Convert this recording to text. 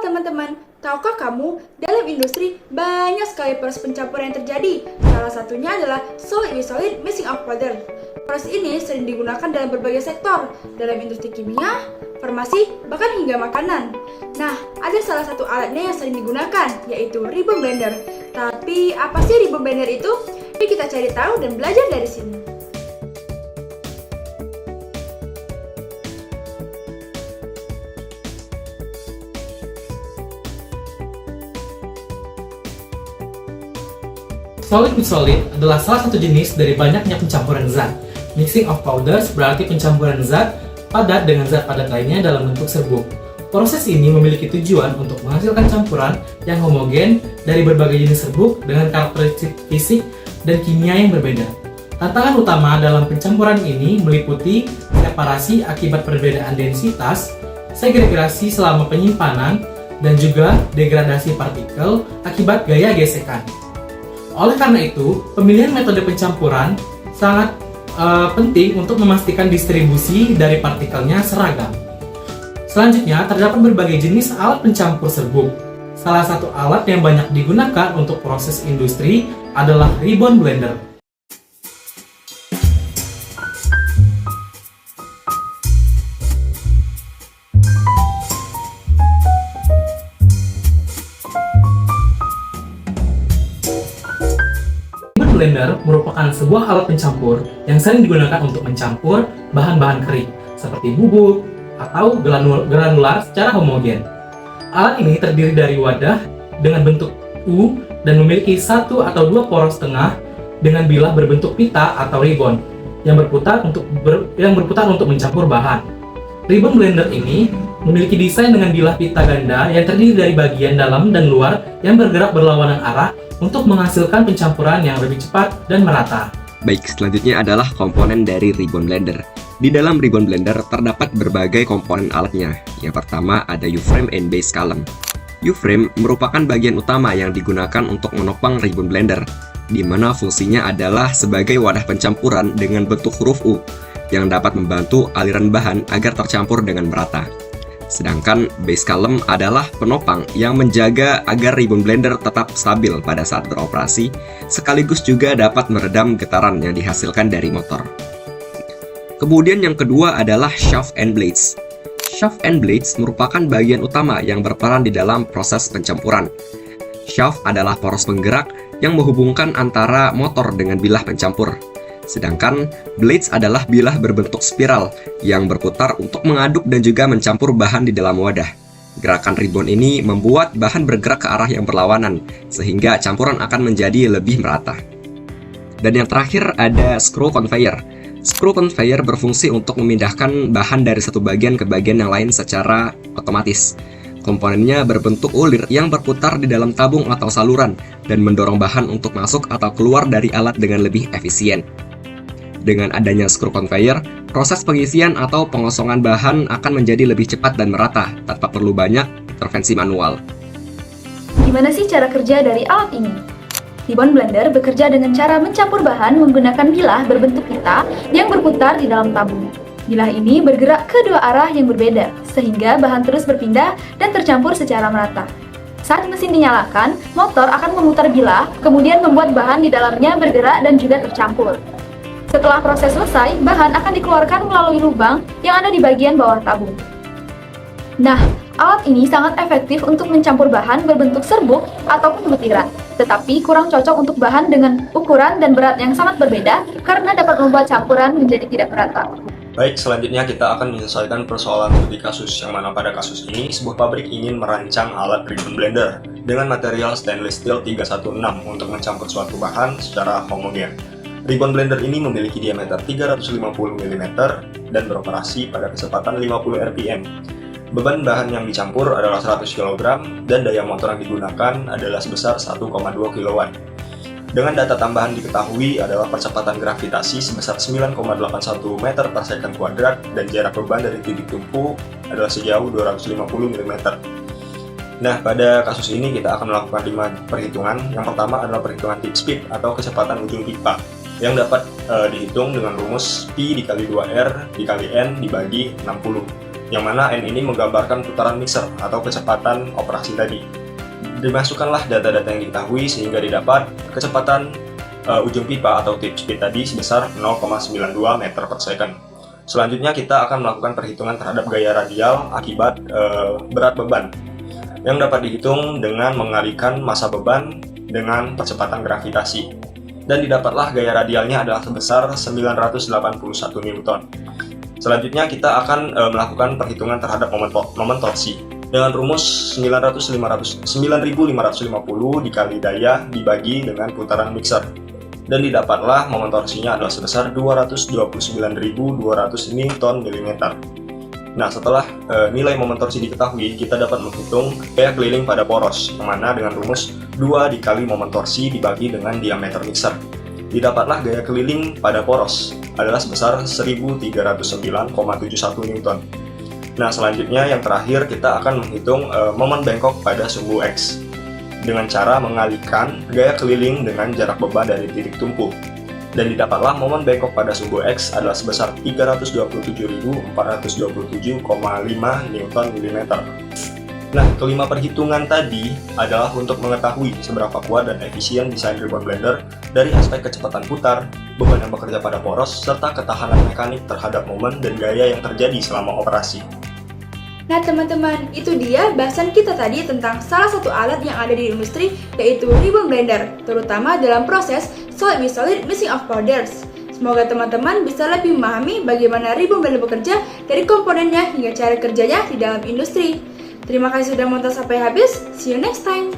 Halo teman-teman, tahukah kamu dalam industri banyak sekali proses pencampuran yang terjadi. Salah satunya adalah solid with solid mixing of powder. Proses ini sering digunakan dalam berbagai sektor, dalam industri kimia, farmasi, bahkan hingga makanan. Nah, ada salah satu alatnya yang sering digunakan, yaitu ribbon blender. Tapi apa sih ribbon blender itu? Yuk kita cari tahu dan belajar dari sini. Solid with solid adalah salah satu jenis dari banyaknya pencampuran zat. Mixing of powders berarti pencampuran zat padat dengan zat padat lainnya dalam bentuk serbuk. Proses ini memiliki tujuan untuk menghasilkan campuran yang homogen dari berbagai jenis serbuk dengan karakteristik fisik dan kimia yang berbeda. Tantangan utama dalam pencampuran ini meliputi separasi akibat perbedaan densitas, segregasi selama penyimpanan, dan juga degradasi partikel akibat gaya gesekan. Oleh karena itu, pemilihan metode pencampuran sangat penting untuk memastikan distribusi dari partikelnya seragam. Selanjutnya, terdapat berbagai jenis alat pencampur serbuk. Salah satu alat yang banyak digunakan untuk proses industri adalah ribbon blender. Blender merupakan sebuah alat pencampur yang sering digunakan untuk mencampur bahan-bahan kering seperti bubuk atau granular secara homogen. Alat ini terdiri dari wadah dengan bentuk U dan memiliki satu atau dua poros tengah dengan bilah berbentuk pita atau ribbon yang berputar untuk mencampur bahan. Ribbon blender ini memiliki desain dengan bilah pita ganda yang terdiri dari bagian dalam dan luar yang bergerak berlawanan arah untuk menghasilkan pencampuran yang lebih cepat dan merata. Baik, selanjutnya adalah komponen dari ribbon blender. Di dalam ribbon blender terdapat berbagai komponen alatnya. Yang pertama ada U-frame and base column. U-frame merupakan bagian utama yang digunakan untuk menopang ribbon blender, di mana fungsinya adalah sebagai wadah pencampuran dengan bentuk huruf U, yang dapat membantu aliran bahan agar tercampur dengan merata. Sedangkan base column adalah penopang yang menjaga agar ribbon blender tetap stabil pada saat beroperasi, sekaligus juga dapat meredam getaran yang dihasilkan dari motor. Kemudian yang kedua adalah shaft and blades. Shaft and blades merupakan bagian utama yang berperan di dalam proses pencampuran. Shaft adalah poros penggerak yang menghubungkan antara motor dengan bilah pencampur. Sedangkan blades adalah bilah berbentuk spiral yang berputar untuk mengaduk dan juga mencampur bahan di dalam wadah. Gerakan ribbon ini membuat bahan bergerak ke arah yang berlawanan, sehingga campuran akan menjadi lebih merata. Dan yang terakhir ada screw conveyor. Screw conveyor berfungsi untuk memindahkan bahan dari satu bagian ke bagian yang lain secara otomatis. Komponennya berbentuk ulir yang berputar di dalam tabung atau saluran dan mendorong bahan untuk masuk atau keluar dari alat dengan lebih efisien. Dengan adanya screw conveyor, proses pengisian atau pengosongan bahan akan menjadi lebih cepat dan merata tanpa perlu banyak intervensi manual. Gimana sih cara kerja dari alat ini? Ribbon blender bekerja dengan cara mencampur bahan menggunakan bilah berbentuk pita yang berputar di dalam tabung. Bilah ini bergerak ke dua arah yang berbeda, sehingga bahan terus berpindah dan tercampur secara merata. Saat mesin dinyalakan, motor akan memutar bilah, kemudian membuat bahan di dalamnya bergerak dan juga tercampur. Setelah proses selesai, bahan akan dikeluarkan melalui lubang yang ada di bagian bawah tabung. Nah, alat ini sangat efektif untuk mencampur bahan berbentuk serbuk ataupun butiran, tetapi kurang cocok untuk bahan dengan ukuran dan berat yang sangat berbeda karena dapat membuat campuran menjadi tidak merata. Baik, selanjutnya kita akan menyelesaikan persoalan studi kasus, yang mana pada kasus ini sebuah pabrik ingin merancang alat ribbon blender dengan material stainless steel 316 untuk mencampur suatu bahan secara homogen. Ribbon blender ini memiliki diameter 350 mm dan beroperasi pada kecepatan 50 rpm. Beban bahan yang dicampur adalah 100 kg dan daya motor yang digunakan adalah sebesar 1,2 kW. Dengan data tambahan diketahui adalah percepatan gravitasi sebesar 9,81 meter per second kuadrat dan jarak beban dari titik tumpu adalah sejauh 250 mm. Nah, pada kasus ini kita akan melakukan 5 perhitungan. Yang pertama adalah perhitungan tip speed atau kecepatan ujung pipa, yang dapat dihitung dengan rumus Pi dikali 2R dikali N dibagi 60. yang mana N ini menggambarkan putaran mixer atau kecepatan operasi tadi. Dimasukkanlah data-data yang diketahui sehingga didapat kecepatan ujung pipa atau tip speed tadi sebesar 0,92 meter per second. Selanjutnya kita akan melakukan perhitungan terhadap gaya radial akibat berat beban yang dapat dihitung dengan mengalihkan massa beban dengan percepatan gravitasi. Dan didapatlah gaya radialnya adalah sebesar 981 Newton. Selanjutnya kita akan melakukan perhitungan terhadap momen torsi dengan rumus 9.550 dikali daya dibagi dengan putaran mixer, dan didapatlah momen torsinya adalah sebesar 229.200 Nm. Nah, setelah nilai momen torsi diketahui, kita dapat menghitung gaya keliling pada poros, yang mana dengan rumus 2 dikali momen torsi dibagi dengan diameter mixer. Didapatlah gaya keliling pada poros adalah sebesar 1309,71 Newton. Nah, selanjutnya yang terakhir kita akan menghitung momen bengkok pada sumbu X dengan cara mengalihkan gaya keliling dengan jarak beban dari titik tumpu. Dan didapatlah momen bengkok pada sumbu X adalah sebesar 327.427,5 Newton mm. Nah, kelima perhitungan tadi adalah untuk mengetahui seberapa kuat dan efisien desain ribbon blender dari aspek kecepatan putar, beban yang bekerja pada poros, serta ketahanan mekanik terhadap momen dan gaya yang terjadi selama operasi. Nah teman-teman, itu dia bahasan kita tadi tentang salah satu alat yang ada di industri, yaitu ribbon blender, terutama dalam proses solid with solid mixing of powders. Semoga teman-teman bisa lebih memahami bagaimana ribbon blender bekerja dari komponennya hingga cara kerjanya di dalam industri. Terima kasih sudah menonton sampai habis. See you next time.